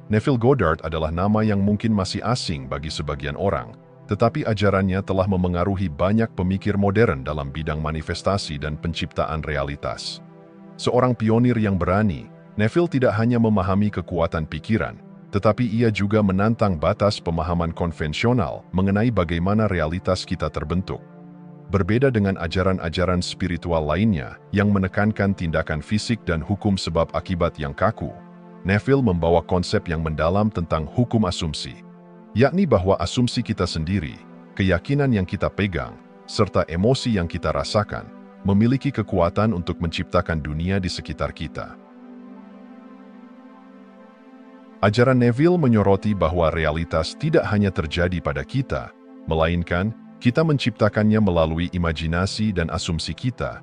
Neville Goddard adalah nama yang mungkin masih asing bagi sebagian orang, tetapi ajarannya telah memengaruhi banyak pemikir modern dalam bidang manifestasi dan penciptaan realitas. Seorang pionir yang berani, Neville tidak hanya memahami kekuatan pikiran, tetapi ia juga menantang batas pemahaman konvensional mengenai bagaimana realitas kita terbentuk. Berbeda dengan ajaran-ajaran spiritual lainnya yang menekankan tindakan fisik dan hukum sebab akibat yang kaku, Neville membawa konsep yang mendalam tentang hukum asumsi, yakni bahwa asumsi kita sendiri, keyakinan yang kita pegang, serta emosi yang kita rasakan, memiliki kekuatan untuk menciptakan dunia di sekitar kita. Ajaran Neville menyoroti bahwa realitas tidak hanya terjadi pada kita, melainkan kita menciptakannya melalui imajinasi dan asumsi kita.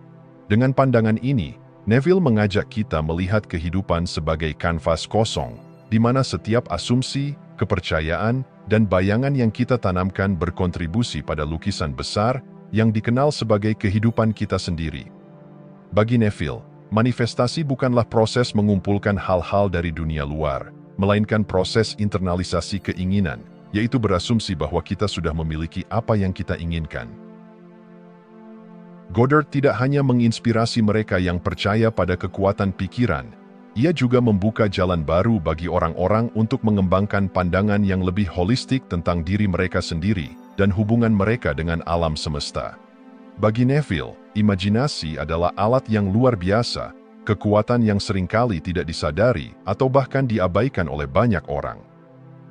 Dengan pandangan ini, Neville mengajak kita melihat kehidupan sebagai kanvas kosong, di mana setiap asumsi, kepercayaan, dan bayangan yang kita tanamkan berkontribusi pada lukisan besar yang dikenal sebagai kehidupan kita sendiri. Bagi Neville, manifestasi bukanlah proses mengumpulkan hal-hal dari dunia luar, melainkan proses internalisasi keinginan, yaitu berasumsi bahwa kita sudah memiliki apa yang kita inginkan. Goddard tidak hanya menginspirasi mereka yang percaya pada kekuatan pikiran, ia juga membuka jalan baru bagi orang-orang untuk mengembangkan pandangan yang lebih holistik tentang diri mereka sendiri dan hubungan mereka dengan alam semesta. Bagi Neville, imajinasi adalah alat yang luar biasa, kekuatan yang seringkali tidak disadari atau bahkan diabaikan oleh banyak orang.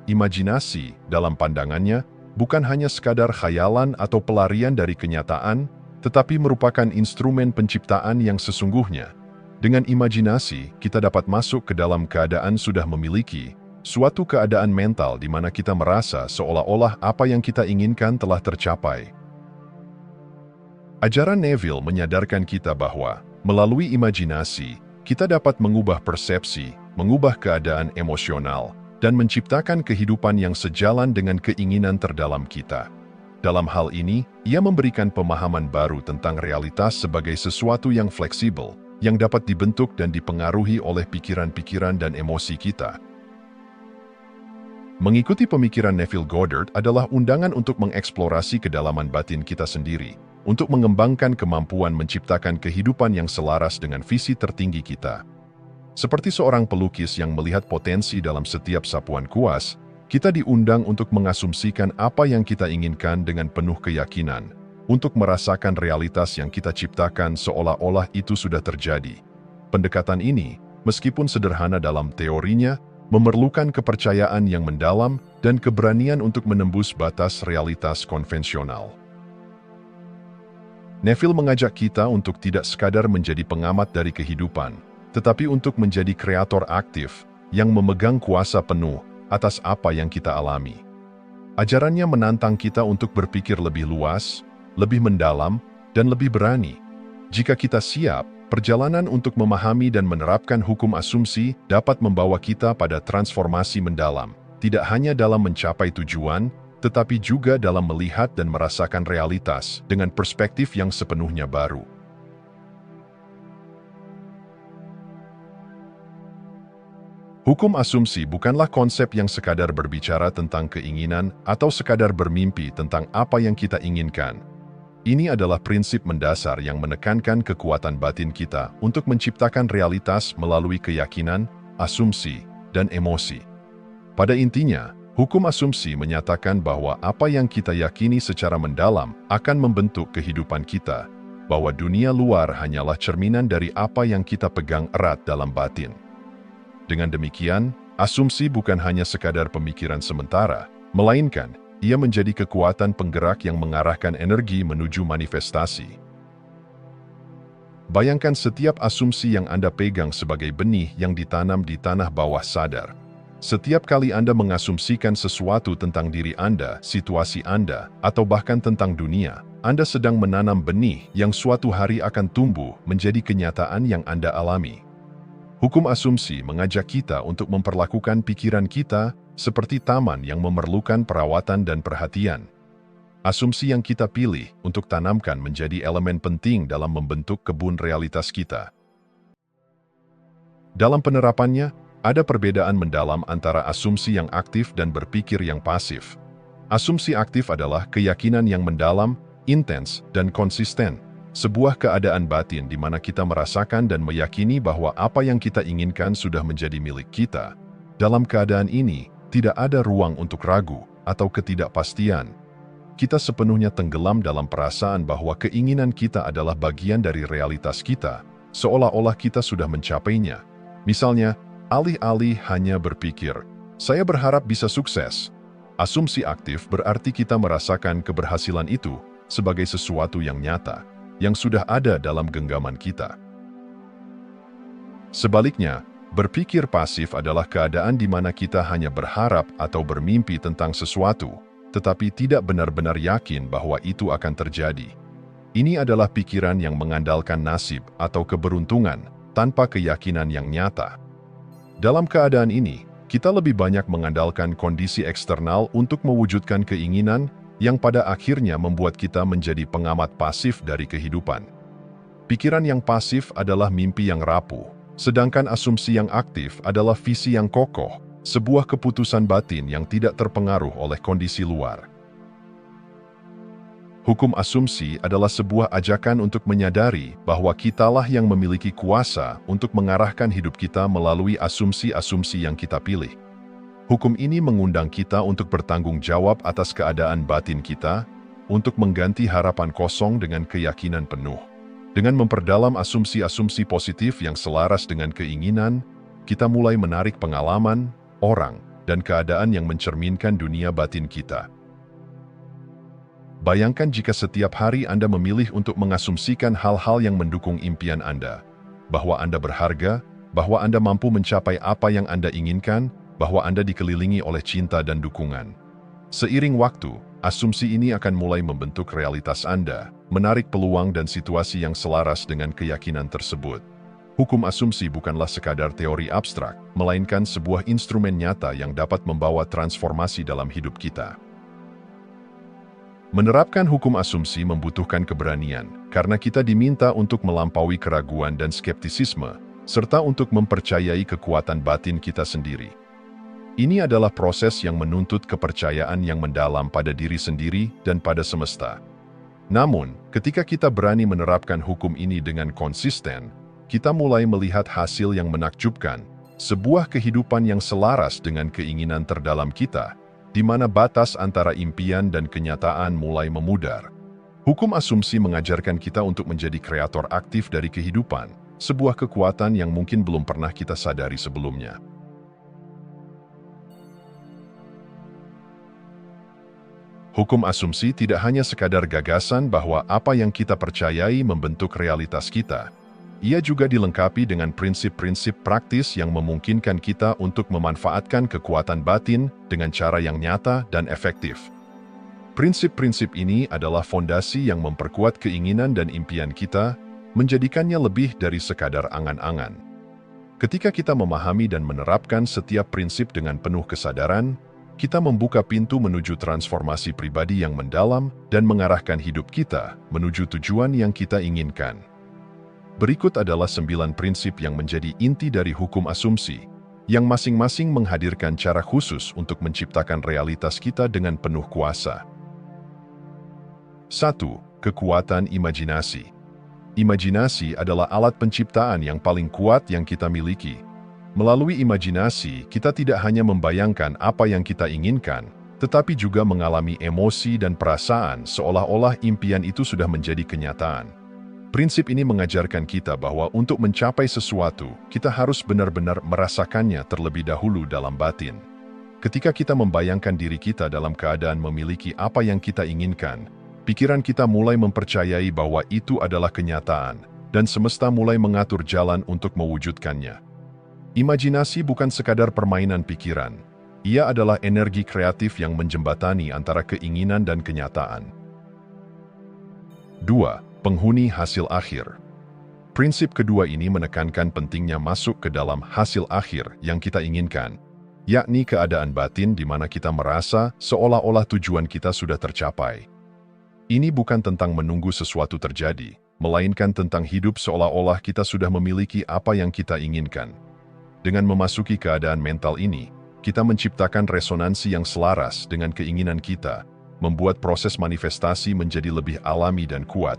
Imajinasi, dalam pandangannya, bukan hanya sekadar khayalan atau pelarian dari kenyataan, tetapi merupakan instrumen penciptaan yang sesungguhnya. Dengan imajinasi, kita dapat masuk ke dalam keadaan sudah memiliki suatu keadaan mental di mana kita merasa seolah-olah apa yang kita inginkan telah tercapai. Ajaran Neville menyadarkan kita bahwa, melalui imajinasi, kita dapat mengubah persepsi, mengubah keadaan emosional, dan menciptakan kehidupan yang sejalan dengan keinginan terdalam kita. Dalam hal ini, ia memberikan pemahaman baru tentang realitas sebagai sesuatu yang fleksibel, yang dapat dibentuk dan dipengaruhi oleh pikiran-pikiran dan emosi kita. Mengikuti pemikiran Neville Goddard adalah undangan untuk mengeksplorasi kedalaman batin kita sendiri, untuk mengembangkan kemampuan menciptakan kehidupan yang selaras dengan visi tertinggi kita. Seperti seorang pelukis yang melihat potensi dalam setiap sapuan kuas, kita diundang untuk mengasumsikan apa yang kita inginkan dengan penuh keyakinan, untuk merasakan realitas yang kita ciptakan seolah-olah itu sudah terjadi. Pendekatan ini, meskipun sederhana dalam teorinya, memerlukan kepercayaan yang mendalam dan keberanian untuk menembus batas realitas konvensional. Neville mengajak kita untuk tidak sekadar menjadi pengamat dari kehidupan, tetapi untuk menjadi kreator aktif yang memegang kuasa penuh atas apa yang kita alami. Ajarannya menantang kita untuk berpikir lebih luas, lebih mendalam, dan lebih berani. Jika kita siap, perjalanan untuk memahami dan menerapkan hukum asumsi dapat membawa kita pada transformasi mendalam, tidak hanya dalam mencapai tujuan, tetapi juga dalam melihat dan merasakan realitas dengan perspektif yang sepenuhnya baru. Hukum asumsi bukanlah konsep yang sekadar berbicara tentang keinginan atau sekadar bermimpi tentang apa yang kita inginkan. Ini adalah prinsip mendasar yang menekankan kekuatan batin kita untuk menciptakan realitas melalui keyakinan, asumsi, dan emosi. Pada intinya, hukum asumsi menyatakan bahwa apa yang kita yakini secara mendalam akan membentuk kehidupan kita, bahwa dunia luar hanyalah cerminan dari apa yang kita pegang erat dalam batin. Dengan demikian, asumsi bukan hanya sekadar pemikiran sementara, melainkan ia menjadi kekuatan penggerak yang mengarahkan energi menuju manifestasi. Bayangkan setiap asumsi yang Anda pegang sebagai benih yang ditanam di tanah bawah sadar. Setiap kali Anda mengasumsikan sesuatu tentang diri Anda, situasi Anda, atau bahkan tentang dunia, Anda sedang menanam benih yang suatu hari akan tumbuh menjadi kenyataan yang Anda alami. Hukum asumsi mengajak kita untuk memperlakukan pikiran kita seperti taman yang memerlukan perawatan dan perhatian. Asumsi yang kita pilih untuk tanamkan menjadi elemen penting dalam membentuk kebun realitas kita. Dalam penerapannya, Ada perbedaan mendalam antara asumsi yang aktif dan berpikir yang pasif. Asumsi aktif adalah keyakinan yang mendalam, intens, dan konsisten. Sebuah keadaan batin di mana kita merasakan dan meyakini bahwa apa yang kita inginkan sudah menjadi milik kita. Dalam keadaan ini, tidak ada ruang untuk ragu atau ketidakpastian. Kita sepenuhnya tenggelam dalam perasaan bahwa keinginan kita adalah bagian dari realitas kita, seolah-olah kita sudah mencapainya. Misalnya, alih-alih hanya berpikir, "Saya berharap bisa sukses." Asumsi aktif berarti kita merasakan keberhasilan itu sebagai sesuatu yang nyata, yang sudah ada dalam genggaman kita. Sebaliknya, berpikir pasif adalah keadaan di mana kita hanya berharap atau bermimpi tentang sesuatu, tetapi tidak benar-benar yakin bahwa itu akan terjadi. Ini adalah pikiran yang mengandalkan nasib atau keberuntungan tanpa keyakinan yang nyata. Dalam keadaan ini, kita lebih banyak mengandalkan kondisi eksternal untuk mewujudkan keinginan yang pada akhirnya membuat kita menjadi pengamat pasif dari kehidupan. Pikiran yang pasif adalah mimpi yang rapuh, sedangkan asumsi yang aktif adalah visi yang kokoh, sebuah keputusan batin yang tidak terpengaruh oleh kondisi luar. Hukum asumsi adalah sebuah ajakan untuk menyadari bahwa kitalah yang memiliki kuasa untuk mengarahkan hidup kita melalui asumsi-asumsi yang kita pilih. Hukum ini mengundang kita untuk bertanggung jawab atas keadaan batin kita, untuk mengganti harapan kosong dengan keyakinan penuh. Dengan memperdalam asumsi-asumsi positif yang selaras dengan keinginan, kita mulai menarik pengalaman, orang, dan keadaan yang mencerminkan dunia batin kita. Bayangkan jika setiap hari Anda memilih untuk mengasumsikan hal-hal yang mendukung impian Anda, bahwa Anda berharga, bahwa Anda mampu mencapai apa yang Anda inginkan, bahwa Anda dikelilingi oleh cinta dan dukungan. Seiring waktu, asumsi ini akan mulai membentuk realitas Anda, menarik peluang dan situasi yang selaras dengan keyakinan tersebut. Hukum asumsi bukanlah sekadar teori abstrak, melainkan sebuah instrumen nyata yang dapat membawa transformasi dalam hidup kita. Menerapkan hukum asumsi membutuhkan keberanian, karena kita diminta untuk melampaui keraguan dan skeptisisme, serta untuk mempercayai kekuatan batin kita sendiri. Ini adalah proses yang menuntut kepercayaan yang mendalam pada diri sendiri dan pada semesta. Namun, ketika kita berani menerapkan hukum ini dengan konsisten, kita mulai melihat hasil yang menakjubkan, sebuah kehidupan yang selaras dengan keinginan terdalam kita, di mana batas antara impian dan kenyataan mulai memudar. Hukum asumsi mengajarkan kita untuk menjadi kreator aktif dari kehidupan, sebuah kekuatan yang mungkin belum pernah kita sadari sebelumnya. Hukum asumsi tidak hanya sekadar gagasan bahwa apa yang kita percayai membentuk realitas kita. Ia juga dilengkapi dengan prinsip-prinsip praktis yang memungkinkan kita untuk memanfaatkan kekuatan batin dengan cara yang nyata dan efektif. Prinsip-prinsip ini adalah fondasi yang memperkuat keinginan dan impian kita, menjadikannya lebih dari sekadar angan-angan. Ketika kita memahami dan menerapkan setiap prinsip dengan penuh kesadaran, kita membuka pintu menuju transformasi pribadi yang mendalam dan mengarahkan hidup kita menuju tujuan yang kita inginkan. Berikut adalah 9 prinsip yang menjadi inti dari hukum asumsi, yang masing-masing menghadirkan cara khusus untuk menciptakan realitas kita dengan penuh kuasa. 1. Kekuatan imajinasi. Imajinasi adalah alat penciptaan yang paling kuat yang kita miliki. Melalui imajinasi, kita tidak hanya membayangkan apa yang kita inginkan, tetapi juga mengalami emosi dan perasaan seolah-olah impian itu sudah menjadi kenyataan. Prinsip ini mengajarkan kita bahwa untuk mencapai sesuatu, kita harus benar-benar merasakannya terlebih dahulu dalam batin. Ketika kita membayangkan diri kita dalam keadaan memiliki apa yang kita inginkan, pikiran kita mulai mempercayai bahwa itu adalah kenyataan, dan semesta mulai mengatur jalan untuk mewujudkannya. Imajinasi bukan sekadar permainan pikiran. Ia adalah energi kreatif yang menjembatani antara keinginan dan kenyataan. 2. Penghuni hasil akhir. Prinsip kedua ini menekankan pentingnya masuk ke dalam hasil akhir yang kita inginkan, yakni keadaan batin di mana kita merasa seolah-olah tujuan kita sudah tercapai. Ini bukan tentang menunggu sesuatu terjadi, melainkan tentang hidup seolah-olah kita sudah memiliki apa yang kita inginkan. Dengan memasuki keadaan mental ini, kita menciptakan resonansi yang selaras dengan keinginan kita, membuat proses manifestasi menjadi lebih alami dan kuat.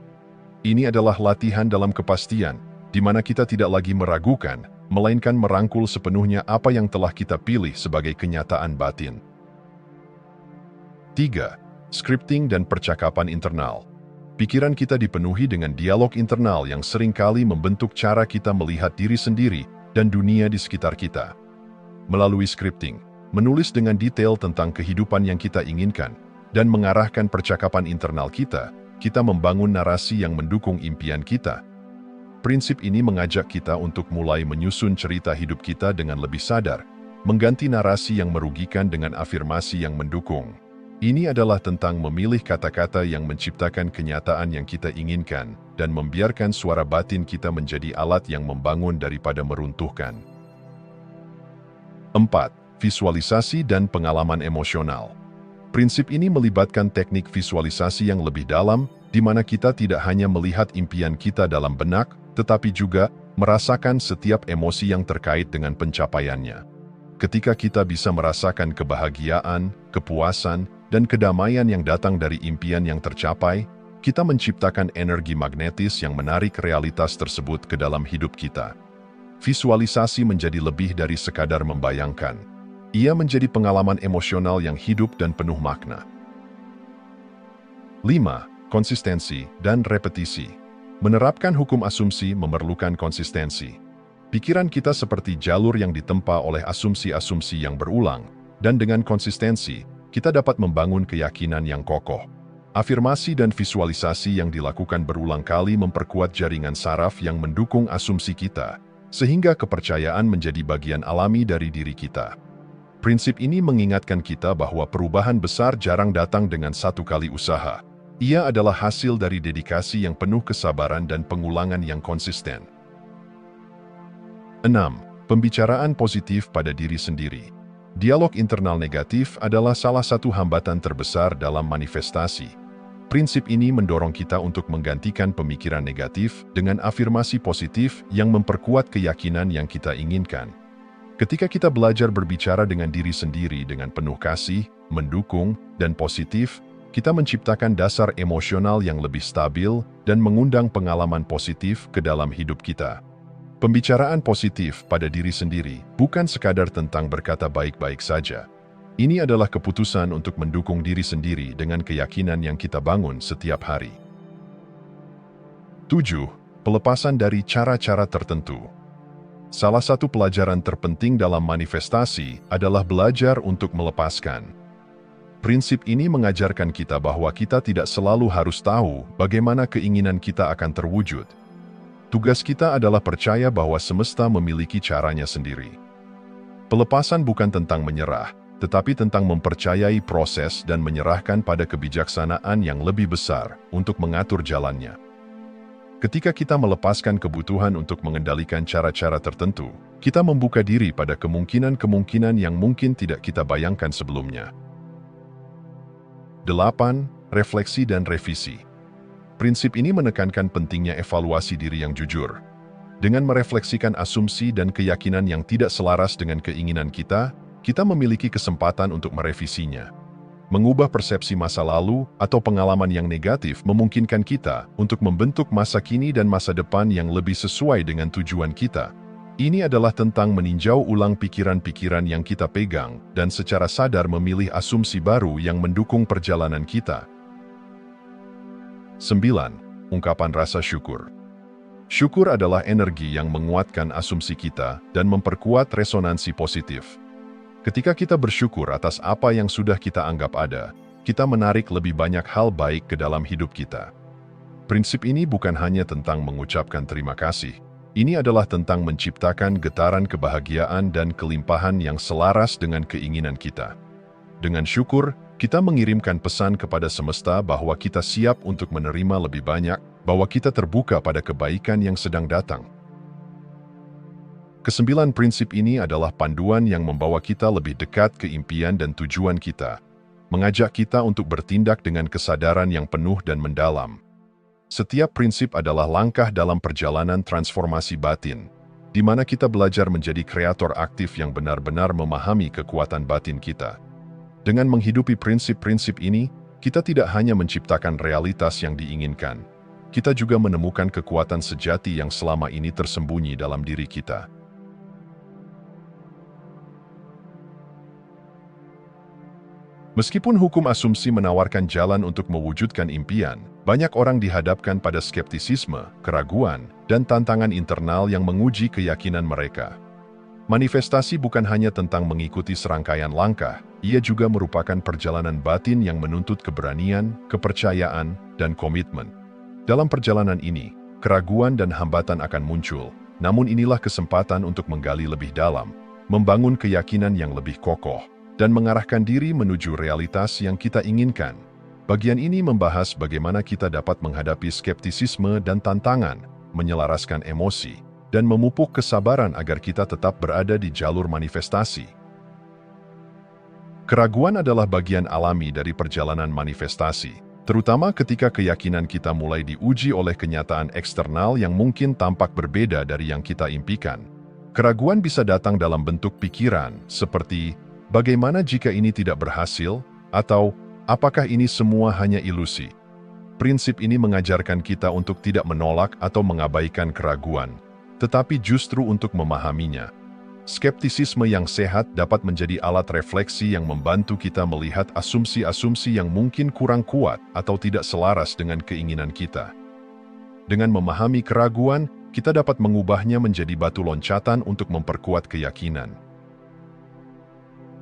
Ini adalah latihan dalam kepastian, di mana kita tidak lagi meragukan, melainkan merangkul sepenuhnya apa yang telah kita pilih sebagai kenyataan batin. 3. Scripting dan percakapan internal. Pikiran kita dipenuhi dengan dialog internal yang seringkali membentuk cara kita melihat diri sendiri dan dunia di sekitar kita. Melalui scripting, menulis dengan detail tentang kehidupan yang kita inginkan, dan mengarahkan percakapan internal kita, kita membangun narasi yang mendukung impian kita. Prinsip ini mengajak kita untuk mulai menyusun cerita hidup kita dengan lebih sadar, mengganti narasi yang merugikan dengan afirmasi yang mendukung. Ini adalah tentang memilih kata-kata yang menciptakan kenyataan yang kita inginkan dan membiarkan suara batin kita menjadi alat yang membangun daripada meruntuhkan. 4. Visualisasi dan pengalaman emosional. Prinsip ini melibatkan teknik visualisasi yang lebih dalam, di mana kita tidak hanya melihat impian kita dalam benak, tetapi juga merasakan setiap emosi yang terkait dengan pencapaiannya. Ketika kita bisa merasakan kebahagiaan, kepuasan, dan kedamaian yang datang dari impian yang tercapai, kita menciptakan energi magnetis yang menarik realitas tersebut ke dalam hidup kita. Visualisasi menjadi lebih dari sekadar membayangkan. Ia menjadi pengalaman emosional yang hidup dan penuh makna. 5. Konsistensi dan repetisi. Menerapkan hukum asumsi memerlukan konsistensi. Pikiran kita seperti jalur yang ditempa oleh asumsi-asumsi yang berulang, dan dengan konsistensi, kita dapat membangun keyakinan yang kokoh. Afirmasi dan visualisasi yang dilakukan berulang kali memperkuat jaringan saraf yang mendukung asumsi kita, sehingga kepercayaan menjadi bagian alami dari diri kita. Prinsip ini mengingatkan kita bahwa perubahan besar jarang datang dengan satu kali usaha. Ia adalah hasil dari dedikasi yang penuh kesabaran dan pengulangan yang konsisten. 6. Pembicaraan positif pada diri sendiri. Dialog internal negatif adalah salah satu hambatan terbesar dalam manifestasi. Prinsip ini mendorong kita untuk menggantikan pemikiran negatif dengan afirmasi positif yang memperkuat keyakinan yang kita inginkan. Ketika kita belajar berbicara dengan diri sendiri dengan penuh kasih, mendukung, dan positif, kita menciptakan dasar emosional yang lebih stabil dan mengundang pengalaman positif ke dalam hidup kita. Pembicaraan positif pada diri sendiri bukan sekadar tentang berkata baik-baik saja. Ini adalah keputusan untuk mendukung diri sendiri dengan keyakinan yang kita bangun setiap hari. 7. Pelepasan dari cara-cara tertentu. Salah satu pelajaran terpenting dalam manifestasi adalah belajar untuk melepaskan. Prinsip ini mengajarkan kita bahwa kita tidak selalu harus tahu bagaimana keinginan kita akan terwujud. Tugas kita adalah percaya bahwa semesta memiliki caranya sendiri. Pelepasan bukan tentang menyerah, tetapi tentang mempercayai proses dan menyerahkan pada kebijaksanaan yang lebih besar untuk mengatur jalannya. Ketika kita melepaskan kebutuhan untuk mengendalikan cara-cara tertentu, kita membuka diri pada kemungkinan-kemungkinan yang mungkin tidak kita bayangkan sebelumnya. 8. Refleksi dan revisi. Prinsip ini menekankan pentingnya evaluasi diri yang jujur. Dengan merefleksikan asumsi dan keyakinan yang tidak selaras dengan keinginan kita, kita memiliki kesempatan untuk merevisinya. Mengubah persepsi masa lalu atau pengalaman yang negatif memungkinkan kita untuk membentuk masa kini dan masa depan yang lebih sesuai dengan tujuan kita. Ini adalah tentang meninjau ulang pikiran-pikiran yang kita pegang dan secara sadar memilih asumsi baru yang mendukung perjalanan kita. 9. Ungkapan rasa syukur. Syukur adalah energi yang menguatkan asumsi kita dan memperkuat resonansi positif. Ketika kita bersyukur atas apa yang sudah kita anggap ada, kita menarik lebih banyak hal baik ke dalam hidup kita. Prinsip ini bukan hanya tentang mengucapkan terima kasih. Ini adalah tentang menciptakan getaran kebahagiaan dan kelimpahan yang selaras dengan keinginan kita. Dengan syukur, kita mengirimkan pesan kepada semesta bahwa kita siap untuk menerima lebih banyak, bahwa kita terbuka pada kebaikan yang sedang datang. Kesembilan prinsip ini adalah panduan yang membawa kita lebih dekat ke impian dan tujuan kita, mengajak kita untuk bertindak dengan kesadaran yang penuh dan mendalam. Setiap prinsip adalah langkah dalam perjalanan transformasi batin, di mana kita belajar menjadi kreator aktif yang benar-benar memahami kekuatan batin kita. Dengan menghidupi prinsip-prinsip ini, kita tidak hanya menciptakan realitas yang diinginkan, kita juga menemukan kekuatan sejati yang selama ini tersembunyi dalam diri kita. Meskipun hukum asumsi menawarkan jalan untuk mewujudkan impian, banyak orang dihadapkan pada skeptisisme, keraguan, dan tantangan internal yang menguji keyakinan mereka. Manifestasi bukan hanya tentang mengikuti serangkaian langkah, ia juga merupakan perjalanan batin yang menuntut keberanian, kepercayaan, dan komitmen. Dalam perjalanan ini, keraguan dan hambatan akan muncul, namun inilah kesempatan untuk menggali lebih dalam, membangun keyakinan yang lebih kokoh, dan mengarahkan diri menuju realitas yang kita inginkan. Bagian ini membahas bagaimana kita dapat menghadapi skeptisisme dan tantangan, menyelaraskan emosi, dan memupuk kesabaran agar kita tetap berada di jalur manifestasi. Keraguan adalah bagian alami dari perjalanan manifestasi, terutama ketika keyakinan kita mulai diuji oleh kenyataan eksternal yang mungkin tampak berbeda dari yang kita impikan. Keraguan bisa datang dalam bentuk pikiran, seperti bagaimana jika ini tidak berhasil, atau apakah ini semua hanya ilusi? Prinsip ini mengajarkan kita untuk tidak menolak atau mengabaikan keraguan, tetapi justru untuk memahaminya. Skeptisisme yang sehat dapat menjadi alat refleksi yang membantu kita melihat asumsi-asumsi yang mungkin kurang kuat atau tidak selaras dengan keinginan kita. Dengan memahami keraguan, kita dapat mengubahnya menjadi batu loncatan untuk memperkuat keyakinan.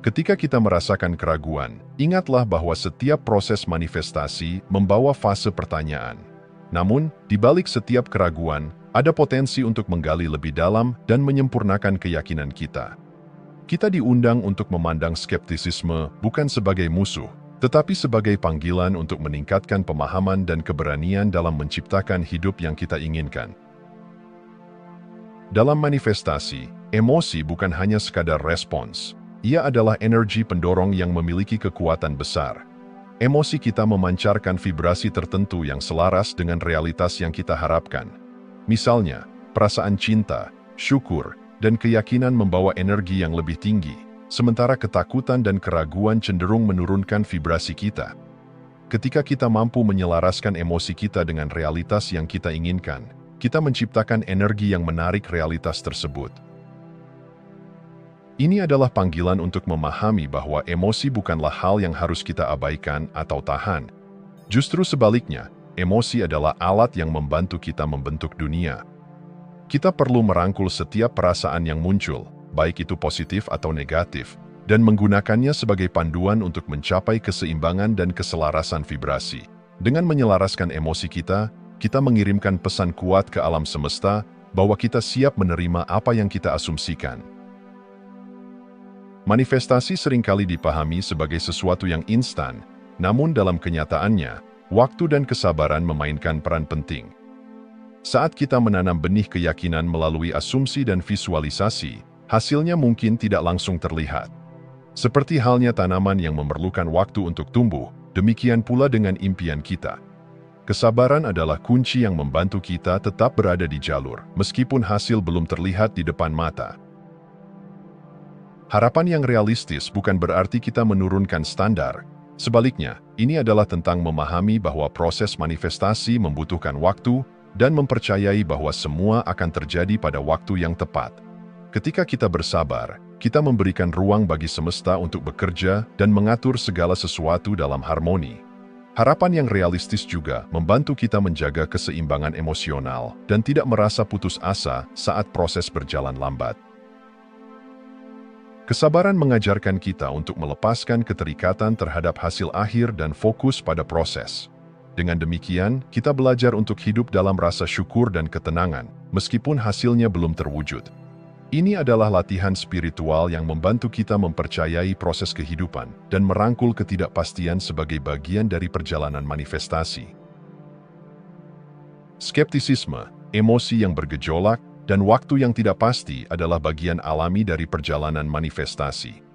Ketika kita merasakan keraguan, ingatlah bahwa setiap proses manifestasi membawa fase pertanyaan. Namun, di balik setiap keraguan, ada potensi untuk menggali lebih dalam dan menyempurnakan keyakinan kita. Kita diundang untuk memandang skeptisisme bukan sebagai musuh, tetapi sebagai panggilan untuk meningkatkan pemahaman dan keberanian dalam menciptakan hidup yang kita inginkan. Dalam manifestasi, emosi bukan hanya sekadar respons. Ia adalah energi pendorong yang memiliki kekuatan besar. Emosi kita memancarkan vibrasi tertentu yang selaras dengan realitas yang kita harapkan. Misalnya, perasaan cinta, syukur, dan keyakinan membawa energi yang lebih tinggi, sementara ketakutan dan keraguan cenderung menurunkan vibrasi kita. Ketika kita mampu menyelaraskan emosi kita dengan realitas yang kita inginkan, kita menciptakan energi yang menarik realitas tersebut. Ini adalah panggilan untuk memahami bahwa emosi bukanlah hal yang harus kita abaikan atau tahan. Justru sebaliknya, emosi adalah alat yang membantu kita membentuk dunia. Kita perlu merangkul setiap perasaan yang muncul, baik itu positif atau negatif, dan menggunakannya sebagai panduan untuk mencapai keseimbangan dan keselarasan vibrasi. Dengan menyelaraskan emosi kita, kita mengirimkan pesan kuat ke alam semesta bahwa kita siap menerima apa yang kita asumsikan. Manifestasi seringkali dipahami sebagai sesuatu yang instan, namun dalam kenyataannya, waktu dan kesabaran memainkan peran penting. Saat kita menanam benih keyakinan melalui asumsi dan visualisasi, hasilnya mungkin tidak langsung terlihat. Seperti halnya tanaman yang memerlukan waktu untuk tumbuh, demikian pula dengan impian kita. Kesabaran adalah kunci yang membantu kita tetap berada di jalur, meskipun hasil belum terlihat di depan mata. Harapan yang realistis bukan berarti kita menurunkan standar. Sebaliknya, ini adalah tentang memahami bahwa proses manifestasi membutuhkan waktu dan mempercayai bahwa semua akan terjadi pada waktu yang tepat. Ketika kita bersabar, kita memberikan ruang bagi semesta untuk bekerja dan mengatur segala sesuatu dalam harmoni. Harapan yang realistis juga membantu kita menjaga keseimbangan emosional dan tidak merasa putus asa saat proses berjalan lambat. Kesabaran mengajarkan kita untuk melepaskan keterikatan terhadap hasil akhir dan fokus pada proses. Dengan demikian, kita belajar untuk hidup dalam rasa syukur dan ketenangan, meskipun hasilnya belum terwujud. Ini adalah latihan spiritual yang membantu kita mempercayai proses kehidupan dan merangkul ketidakpastian sebagai bagian dari perjalanan manifestasi. Skeptisisme, emosi yang bergejolak, dan waktu yang tidak pasti adalah bagian alami dari perjalanan manifestasi.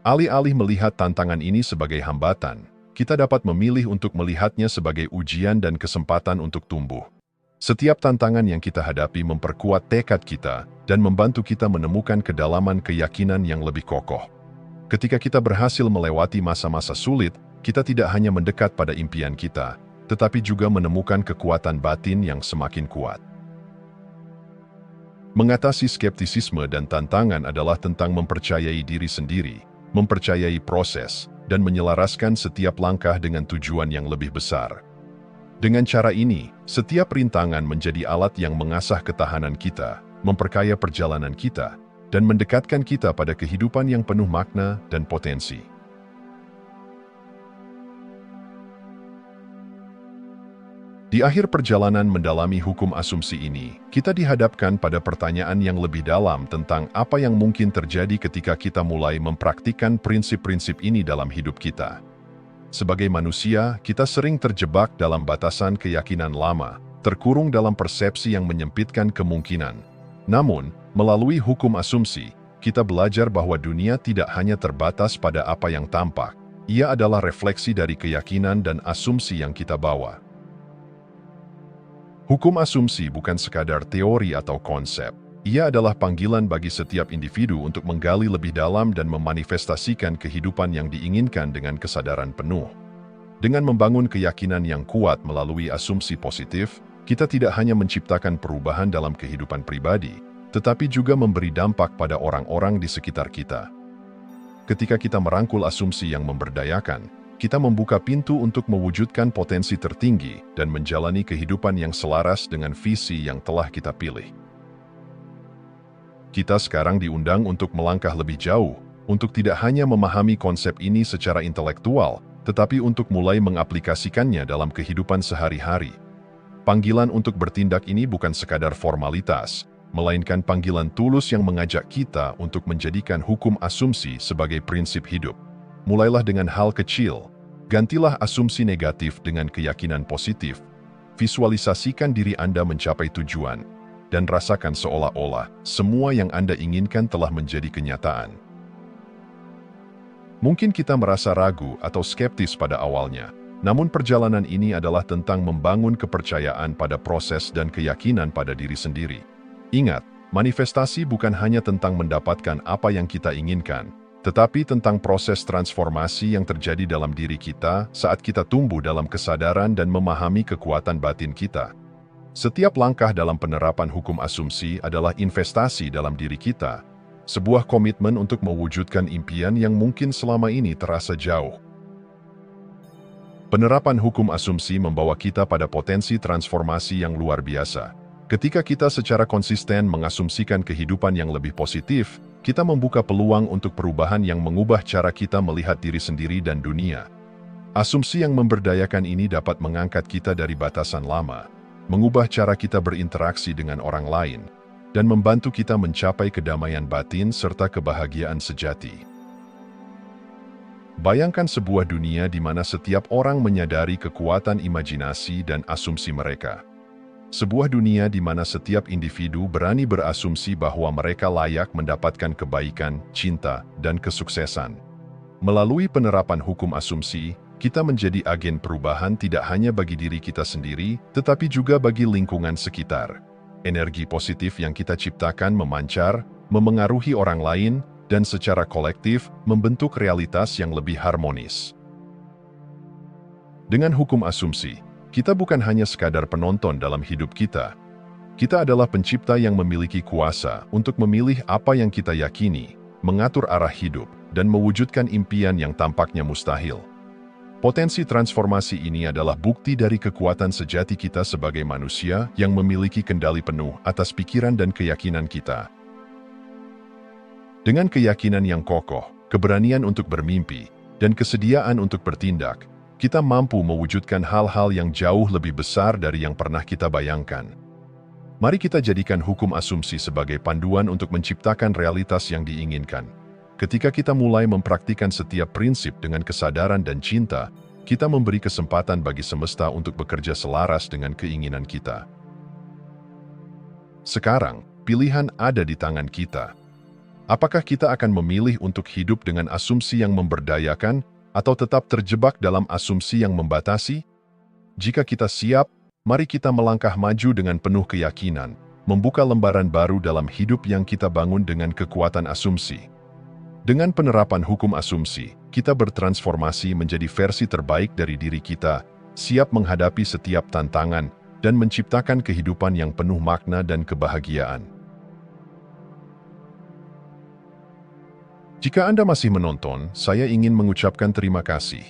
Alih-alih melihat tantangan ini sebagai hambatan, kita dapat memilih untuk melihatnya sebagai ujian dan kesempatan untuk tumbuh. Setiap tantangan yang kita hadapi memperkuat tekad kita dan membantu kita menemukan kedalaman keyakinan yang lebih kokoh. Ketika kita berhasil melewati masa-masa sulit, kita tidak hanya mendekat pada impian kita, tetapi juga menemukan kekuatan batin yang semakin kuat. Mengatasi skeptisisme dan tantangan adalah tentang mempercayai diri sendiri, mempercayai proses, dan menyelaraskan setiap langkah dengan tujuan yang lebih besar. Dengan cara ini, setiap rintangan menjadi alat yang mengasah ketahanan kita, memperkaya perjalanan kita, dan mendekatkan kita pada kehidupan yang penuh makna dan potensi. Di akhir perjalanan mendalami hukum asumsi ini, kita dihadapkan pada pertanyaan yang lebih dalam tentang apa yang mungkin terjadi ketika kita mulai mempraktikkan prinsip-prinsip ini dalam hidup kita. Sebagai manusia, kita sering terjebak dalam batasan keyakinan lama, terkurung dalam persepsi yang menyempitkan kemungkinan. Namun, melalui hukum asumsi, kita belajar bahwa dunia tidak hanya terbatas pada apa yang tampak. Ia adalah refleksi dari keyakinan dan asumsi yang kita bawa. Hukum asumsi bukan sekadar teori atau konsep. Ia adalah panggilan bagi setiap individu untuk menggali lebih dalam dan memanifestasikan kehidupan yang diinginkan dengan kesadaran penuh. Dengan membangun keyakinan yang kuat melalui asumsi positif, kita tidak hanya menciptakan perubahan dalam kehidupan pribadi, tetapi juga memberi dampak pada orang-orang di sekitar kita. Ketika kita merangkul asumsi yang memberdayakan, kita membuka pintu untuk mewujudkan potensi tertinggi dan menjalani kehidupan yang selaras dengan visi yang telah kita pilih. Kita sekarang diundang untuk melangkah lebih jauh, untuk tidak hanya memahami konsep ini secara intelektual, tetapi untuk mulai mengaplikasikannya dalam kehidupan sehari-hari. Panggilan untuk bertindak ini bukan sekadar formalitas, melainkan panggilan tulus yang mengajak kita untuk menjadikan hukum asumsi sebagai prinsip hidup. Mulailah dengan hal kecil, gantilah asumsi negatif dengan keyakinan positif, visualisasikan diri Anda mencapai tujuan, dan rasakan seolah-olah semua yang Anda inginkan telah menjadi kenyataan. Mungkin kita merasa ragu atau skeptis pada awalnya, namun perjalanan ini adalah tentang membangun kepercayaan pada proses dan keyakinan pada diri sendiri. Ingat, manifestasi bukan hanya tentang mendapatkan apa yang kita inginkan, tetapi tentang proses transformasi yang terjadi dalam diri kita saat kita tumbuh dalam kesadaran dan memahami kekuatan batin kita. Setiap langkah dalam penerapan hukum asumsi adalah investasi dalam diri kita, sebuah komitmen untuk mewujudkan impian yang mungkin selama ini terasa jauh. Penerapan hukum asumsi membawa kita pada potensi transformasi yang luar biasa. Ketika kita secara konsisten mengasumsikan kehidupan yang lebih positif, kita membuka peluang untuk perubahan yang mengubah cara kita melihat diri sendiri dan dunia. Asumsi yang memberdayakan ini dapat mengangkat kita dari batasan lama, mengubah cara kita berinteraksi dengan orang lain, dan membantu kita mencapai kedamaian batin serta kebahagiaan sejati. Bayangkan sebuah dunia di mana setiap orang menyadari kekuatan imajinasi dan asumsi mereka. Sebuah dunia di mana setiap individu berani berasumsi bahwa mereka layak mendapatkan kebaikan, cinta, dan kesuksesan. Melalui penerapan hukum asumsi, kita menjadi agen perubahan tidak hanya bagi diri kita sendiri, tetapi juga bagi lingkungan sekitar. Energi positif yang kita ciptakan memancar, memengaruhi orang lain, dan secara kolektif membentuk realitas yang lebih harmonis. Dengan hukum asumsi, kita bukan hanya sekadar penonton dalam hidup kita. Kita adalah pencipta yang memiliki kuasa untuk memilih apa yang kita yakini, mengatur arah hidup, dan mewujudkan impian yang tampaknya mustahil. Potensi transformasi ini adalah bukti dari kekuatan sejati kita sebagai manusia yang memiliki kendali penuh atas pikiran dan keyakinan kita. Dengan keyakinan yang kokoh, keberanian untuk bermimpi, dan kesediaan untuk bertindak, kita mampu mewujudkan hal-hal yang jauh lebih besar dari yang pernah kita bayangkan. Mari kita jadikan hukum asumsi sebagai panduan untuk menciptakan realitas yang diinginkan. Ketika kita mulai mempraktikkan setiap prinsip dengan kesadaran dan cinta, kita memberi kesempatan bagi semesta untuk bekerja selaras dengan keinginan kita. Sekarang, pilihan ada di tangan kita. Apakah kita akan memilih untuk hidup dengan asumsi yang memberdayakan, atau tetap terjebak dalam asumsi yang membatasi? Jika kita siap, Mari kita melangkah maju dengan penuh keyakinan, membuka lembaran baru dalam hidup yang kita bangun dengan kekuatan asumsi. Dengan penerapan hukum asumsi, kita bertransformasi menjadi versi terbaik dari diri kita, siap menghadapi setiap tantangan, dan menciptakan kehidupan yang penuh makna dan kebahagiaan. Jika Anda masih menonton, saya ingin mengucapkan terima kasih.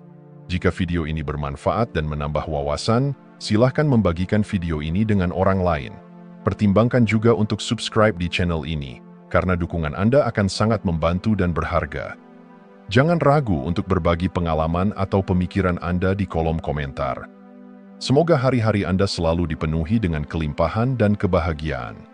Jika video ini bermanfaat dan menambah wawasan, silahkan membagikan video ini dengan orang lain. Pertimbangkan juga untuk subscribe di channel ini, karena dukungan Anda akan sangat membantu dan berharga. Jangan ragu untuk berbagi pengalaman atau pemikiran Anda di kolom komentar. Semoga hari-hari Anda selalu dipenuhi dengan kelimpahan dan kebahagiaan.